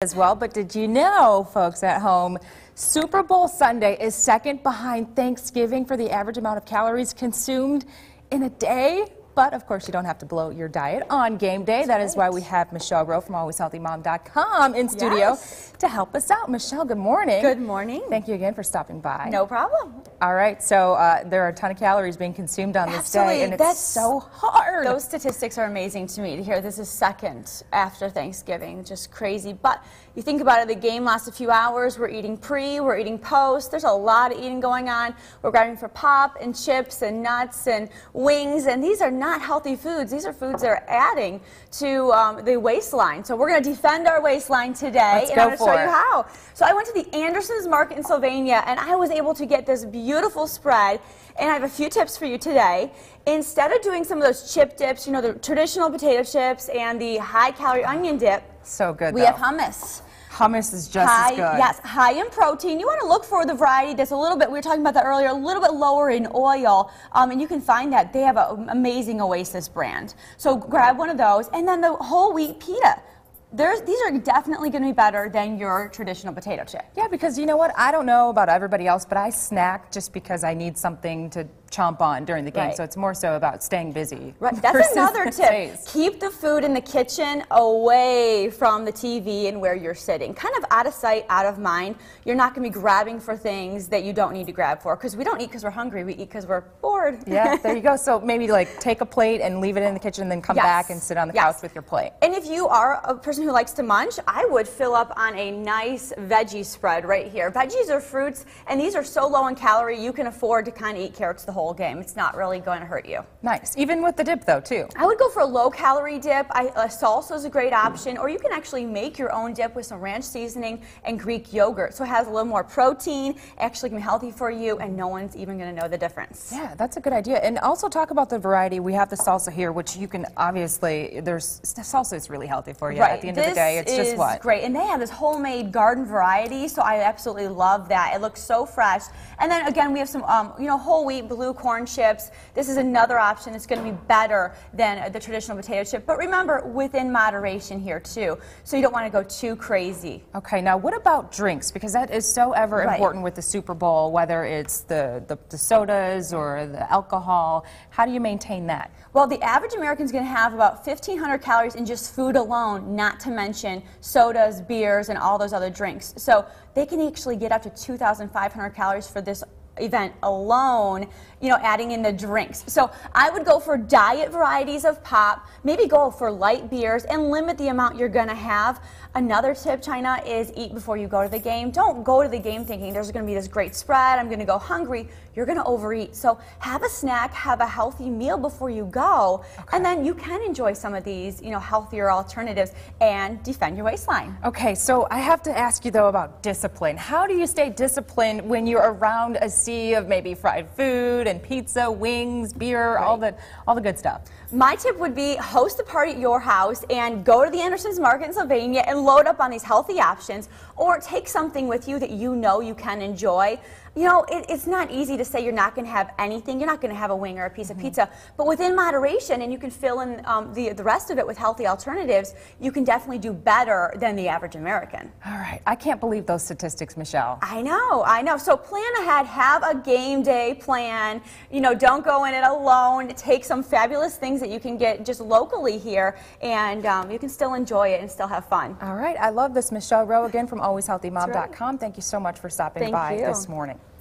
as well. But did you know, folks at home, Super Bowl Sunday is second behind Thanksgiving for the average amount of calories consumed in a day? But, of course, you don't have to bloat your diet on game day. That is why we have Michelle Rowe from AlwaysHealthyMom.com in studio to help us out. Michelle, good morning. Good morning. Thank you again for stopping by. No problem. All right, so there are a ton of calories being consumed on this day, and it's so hard. Those statistics are amazing to me to hear. This is second after Thanksgiving. Just crazy. But you think about it, the game lasts a few hours. We're eating pre, we're eating post. There's a lot of eating going on. We're grabbing for pop and chips and nuts and wings, and these are not healthy foods. These are foods that are adding to the waistline. So we're going to defend our waistline today, and I'm going to show you how. So I went to the Anderson's Market in Sylvania, and I was able to get this beautiful spread, and I have a few tips for you today. Instead of doing some of those chip dips, you know, the traditional potato chips and the high-calorie onion dip, so good. We have hummus. Hummus is just as good. Yes, high in protein. You want to look for the variety that's a little bit, we were talking about that earlier, a little bit lower in oil, and you can find that. They have an amazing Oasis brand. So grab one of those, and then the whole wheat pita. These are definitely going to be better than your traditional potato chip. Yeah, because you know what? I don't know about everybody else, but I snack just because I need something to chomp on during the game. So it's more so about staying busy. Right. That's another tip. Keep the food in the kitchen away from the TV and where you're sitting. Kind of out of sight, out of mind. You're not going to be grabbing for things that you don't need to grab for, because we don't eat because we're hungry. We eat because we're bored. Yeah, there you go. So maybe like take a plate and leave it in the kitchen and then come back and sit on the couch with your plate. And if you are a person who likes to munch, I would fill up on a nice veggie spread right here. Veggies are fruits, and these are so low in calorie, you can afford to kind of eat carrots the whole game. It's not really going to hurt you. Nice. Even with the dip, though, too. I would go for a low-calorie dip. Salsa is a great option, or you can actually make your own dip with some ranch seasoning and Greek yogurt. So it has a little more protein, actually can be healthy for you, and no one's even going to know the difference. Yeah, that's a good idea. And also talk about the variety. We have the salsa here, which you can obviously, salsa is really healthy for you. At the end of the day, it's just what? Great. And they have this homemade garden variety, so I absolutely love that. It looks so fresh. And then again, we have some whole wheat blue corn chips. This is another option. It's going to be better than the traditional potato chip. But remember, within moderation here too. So you don't want to go too crazy. Okay, now what about drinks? Because that is so ever important with the Super Bowl, whether it's the sodas or the alcohol. How do you maintain that? Well, the average American is going to have about 1,500 calories in just food alone, not to mention sodas, beers, and all those other drinks. So they can actually get up to 2,500 calories for this event alone, adding in the drinks. So I would go for diet varieties of pop, maybe go for light beers, and limit the amount you're going to have. Another tip, China, is eat before you go to the game. Don't go to the game thinking there's going to be this great spread, I'm going to go hungry. You're going to overeat. So have a snack, have a healthy meal before you go, and then you can enjoy some of these, healthier alternatives and defend your waistline. Okay, so I have to ask you, though, about discipline. How do you stay disciplined when you're around a sea of maybe fried food and pizza, wings, beer, all the good stuff? My tip would be host a party at your house and go to the Anderson's Market in Sylvania and load up on these healthy options, or take something with you that you can enjoy. It's not easy to say you're not going to have anything. You're not going to have a wing or a piece of pizza, but within moderation, and you can fill in the rest of it with healthy alternatives, you can definitely do better than the average American. All right. I can't believe those statistics, Michelle. I know. So plan ahead. Have a game day plan. Don't go in it alone. Take some fabulous things that you can get just locally here, and you can still enjoy it and still have fun. All right. I love this. Michelle Rowe again from AlwaysHealthyMom.com. Thank you so much for stopping by this morning.